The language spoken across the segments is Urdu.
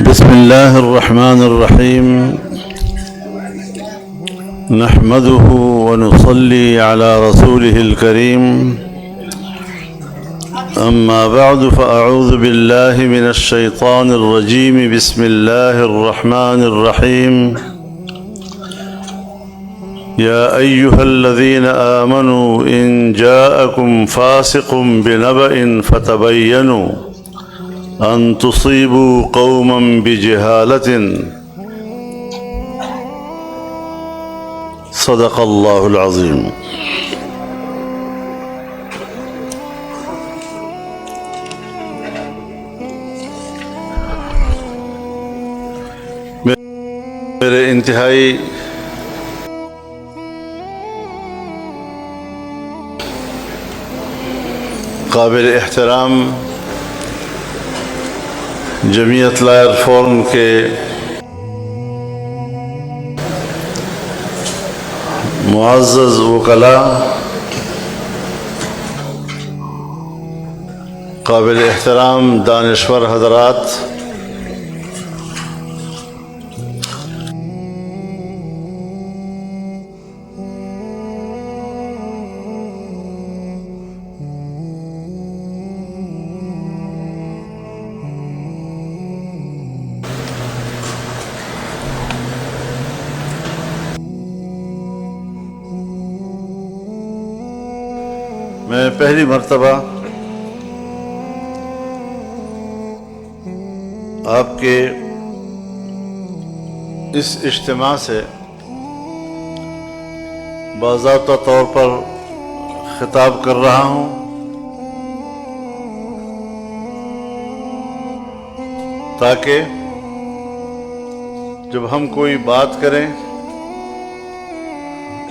بسم الله الرحمن الرحيم. نحمده ونصلي على رسوله الكريم. أما بعد فأعوذ بالله من الشيطان الرجيم. بسم الله الرحمن الرحيم. يا أيها الذين آمنوا إن جاءكم فاسق بنبأ فتبينوا أن تصيبوا قوما بجهالة. صدق الله العظيم. میرے انتہائی قابل احترام جمعیت لائر فورم کے معزز وکلاء، قابل احترام دانشور حضرات، میں پہلی مرتبہ آپ کے اس اجتماع سے باضابطہ طور پر خطاب کر رہا ہوں، تاکہ جب ہم کوئی بات کریں،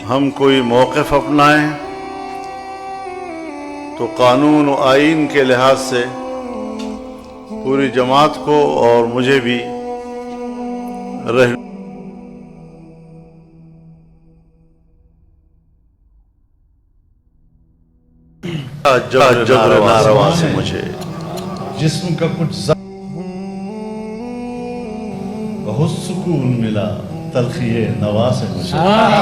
ہم کوئی موقف اپنائیں، تو قانون و آئین کے لحاظ سے پوری جماعت کو اور مجھے بھی جبر ناروا سے مجھے جسم کا کچھ بہت سکون ملا تلخی نوا سے مجھے. سبحان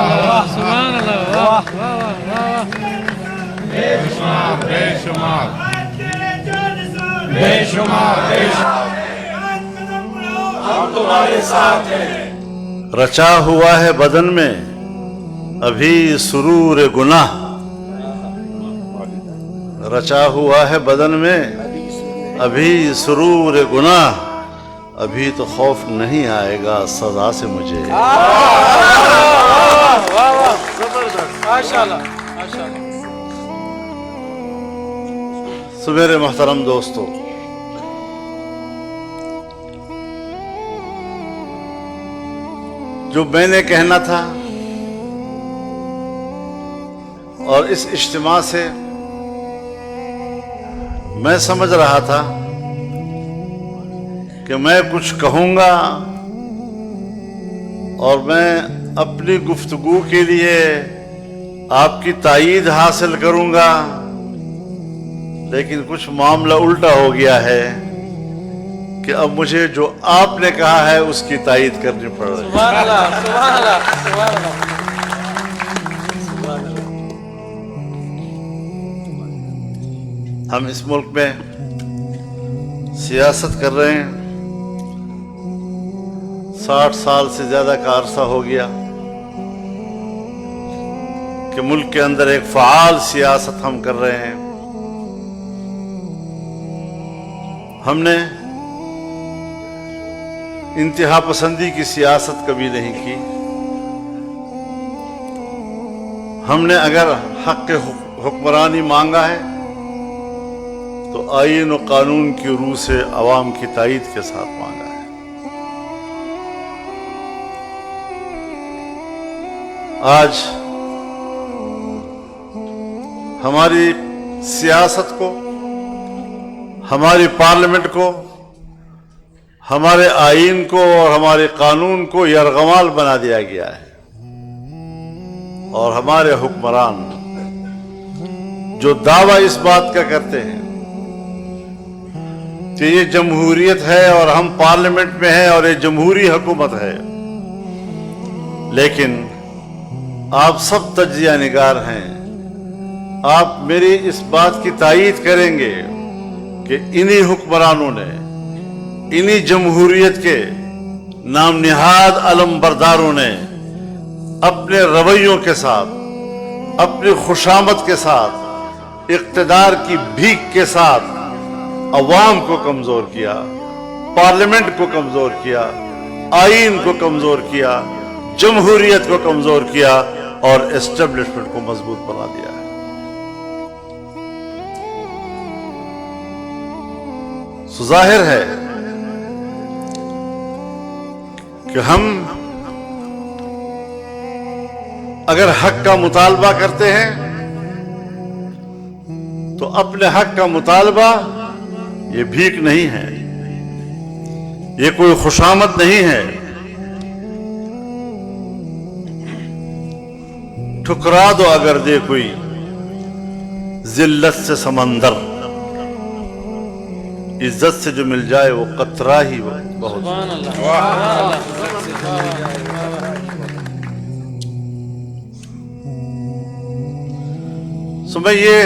اللہ، واہ واہ واہ، بے شمار بے شمار بے شمار بے شمار ہم تمہارے ساتھ ہیں. رچا ہوا ہے بدن میں ابھی سرور گناہ، رچا ہوا ہے بدن میں ابھی سرور گناہ، ابھی تو خوف نہیں آئے گا سزا سے مجھے. سو میرے محترم دوستو، جو میں نے کہنا تھا اور اس اجتماع سے میں سمجھ رہا تھا کہ میں کچھ کہوں گا اور میں اپنی گفتگو کے لیے آپ کی تائید حاصل کروں گا، لیکن کچھ معاملہ الٹا ہو گیا ہے کہ اب مجھے جو آپ نے کہا ہے اس کی تائید کرنی پڑ رہی ہے. سبحان اللہ، سبحان اللہ، سبحان اللہ. ہم اس ملک میں سیاست کر رہے ہیں، 60 سال سے زیادہ کا عرصہ ہو گیا کہ ملک کے اندر ایک فعال سیاست ہم کر رہے ہیں. ہم نے انتہا پسندی کی سیاست کبھی نہیں کی. ہم نے اگر حق حکمرانی مانگا ہے تو آئین و قانون کی روح سے عوام کی تائید کے ساتھ مانگا ہے. آج ہماری سیاست کو، ہماری پارلیمنٹ کو، ہمارے آئین کو اور ہمارے قانون کو یرغمال بنا دیا گیا ہے، اور ہمارے حکمران جو دعویٰ اس بات کا کرتے ہیں کہ یہ جمہوریت ہے اور ہم پارلیمنٹ میں ہیں اور یہ جمہوری حکومت ہے، لیکن آپ سب تجزیہ نگار ہیں، آپ میری اس بات کی تائید کریں گے کہ انہی حکمرانوں نے، انہی جمہوریت کے نام نہاد علم برداروں نے اپنے رویوں کے ساتھ، اپنی خوشامد کے ساتھ، اقتدار کی بھیک کے ساتھ عوام کو کمزور کیا، پارلیمنٹ کو کمزور کیا، آئین کو کمزور کیا، جمہوریت کو کمزور کیا اور اسٹیبلشمنٹ کو مضبوط بنا دیا ہے۔ سو ظاہر ہے کہ ہم اگر حق کا مطالبہ کرتے ہیں تو اپنے حق کا مطالبہ یہ بھیک نہیں ہے، یہ کوئی خوشامد نہیں ہے، ٹھکرا دو اگر دے کوئی ذلت سے سمندر، عزت سے جو مل جائے وہ قطرہ ہی بہت۔ سو میں یہ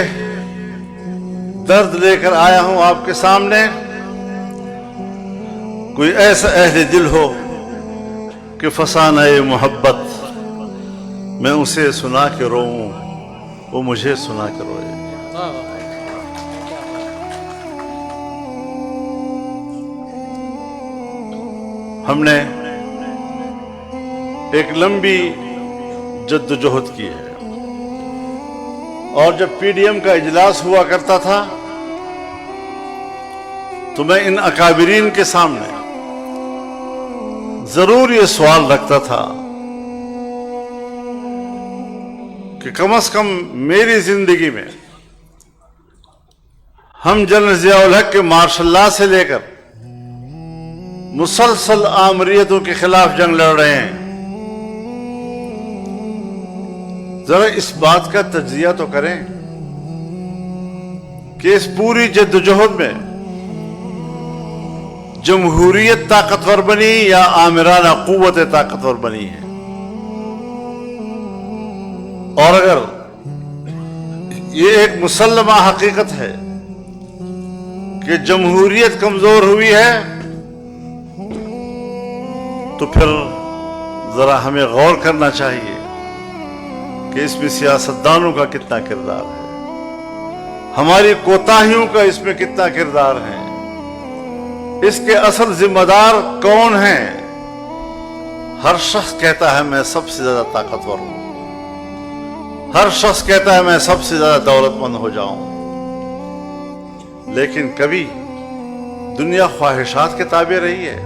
درد لے کر آیا ہوں آپ کے سامنے، کوئی ایسا اہل دل ہو کہ فسانہ محبت میں اسے سنا کے روؤں، وہ مجھے سنا کے روئے۔ ہم نے ایک لمبی جدوجہد کی ہے، اور جب پی ڈی ایم کا اجلاس ہوا کرتا تھا تو میں ان اکابرین کے سامنے ضرور یہ سوال رکھتا تھا کہ کم از کم میری زندگی میں ہم جنرل ضیاء الحق کے مارشل لا سے لے کر مسلسل آمریتوں کے خلاف جنگ لڑ رہے ہیں، ذرا اس بات کا تجزیہ تو کریں کہ اس پوری جدوجہد میں جمہوریت طاقتور بنی یا آمرانہ قوت طاقتور بنی ہے؟ اور اگر یہ ایک مسلمہ حقیقت ہے کہ جمہوریت کمزور ہوئی ہے تو پھر ذرا ہمیں غور کرنا چاہیے کہ اس میں سیاستدانوں کا کتنا کردار ہے، ہماری کوتاہیوں کا اس میں کتنا کردار ہے، اس کے اصل ذمہ دار کون ہیں؟ ہر شخص کہتا ہے میں سب سے زیادہ طاقتور ہوں، ہر شخص کہتا ہے میں سب سے زیادہ دولت مند ہو جاؤں، لیکن کبھی دنیا خواہشات کے تابع رہی ہے؟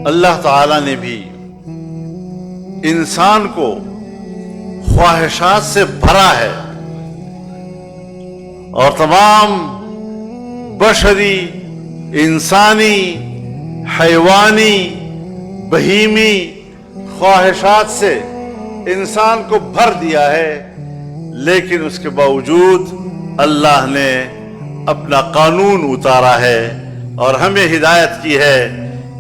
اللہ تعالیٰ نے بھی انسان کو خواہشات سے بھرا ہے، اور تمام بشری، انسانی، حیوانی، بہیمی خواہشات سے انسان کو بھر دیا ہے، لیکن اس کے باوجود اللہ نے اپنا قانون اتارا ہے اور ہمیں ہدایت کی ہے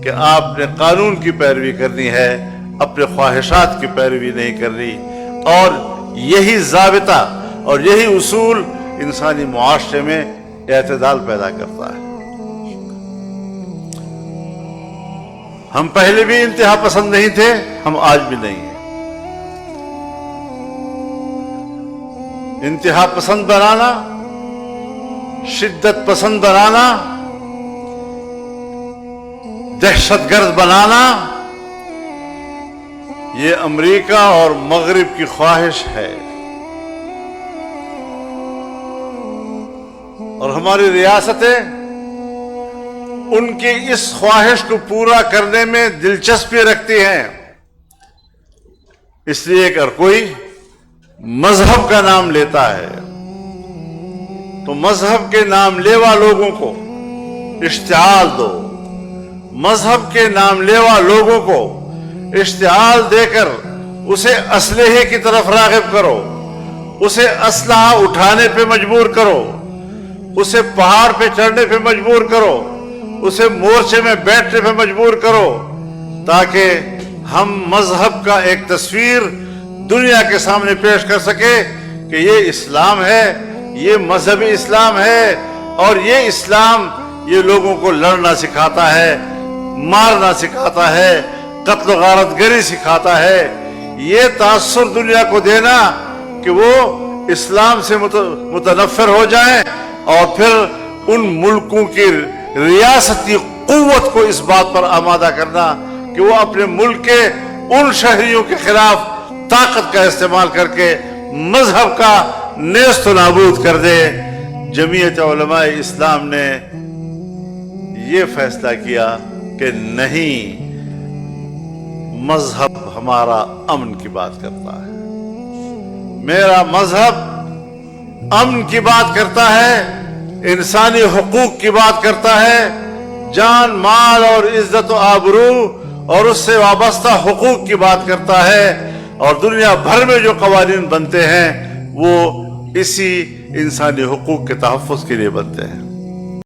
کہ آپ نے قانون کی پیروی کرنی ہے، اپنے خواہشات کی پیروی نہیں کرنی، اور یہی ضابطہ اور یہی اصول انسانی معاشرے میں اعتدال پیدا کرتا ہے۔ ہم پہلے بھی انتہا پسند نہیں تھے، ہم آج بھی نہیں ہیں۔ انتہا پسند بنانا، شدت پسند بنانا، دہشت گرد بنانا، یہ امریکہ اور مغرب کی خواہش ہے، اور ہماری ریاستیں ان کی اس خواہش کو پورا کرنے میں دلچسپی رکھتی ہیں۔ اس لیے اگر کوئی مذہب کا نام لیتا ہے تو مذہب کے نام لیوا لوگوں کو اشتعال دو، مذہب کے نام لیوا لوگوں کو اشتعال دے کر اسے اسلحے کی طرف راغب کرو، اسے اسلحہ اٹھانے پہ مجبور کرو، اسے پہاڑ پہ چڑھنے پہ مجبور کرو، اسے مورچے میں بیٹھنے پہ مجبور کرو، تاکہ ہم مذہب کا ایک تصویر دنیا کے سامنے پیش کر سکے کہ یہ اسلام ہے، یہ مذہبی اسلام ہے، اور یہ اسلام یہ لوگوں کو لڑنا سکھاتا ہے، مارنا سکھاتا ہے، قتل و غارت گری سکھاتا ہے۔ یہ تاثر دنیا کو دینا کہ وہ اسلام سے متنفر ہو جائیں، اور پھر ان ملکوں کی ریاستی قوت کو اس بات پر آمادہ کرنا کہ وہ اپنے ملک کے ان شہریوں کے خلاف طاقت کا استعمال کر کے مذہب کا نیست و نابود کر دے۔ جمعیت علماء اسلام نے یہ فیصلہ کیا کہ نہیں، مذہب ہمارا امن کی بات کرتا ہے، میرا مذہب امن کی بات کرتا ہے، انسانی حقوق کی بات کرتا ہے، جان مال اور عزت و آبرو اور اس سے وابستہ حقوق کی بات کرتا ہے، اور دنیا بھر میں جو قوانین بنتے ہیں وہ اسی انسانی حقوق کے تحفظ کے لیے بنتے ہیں۔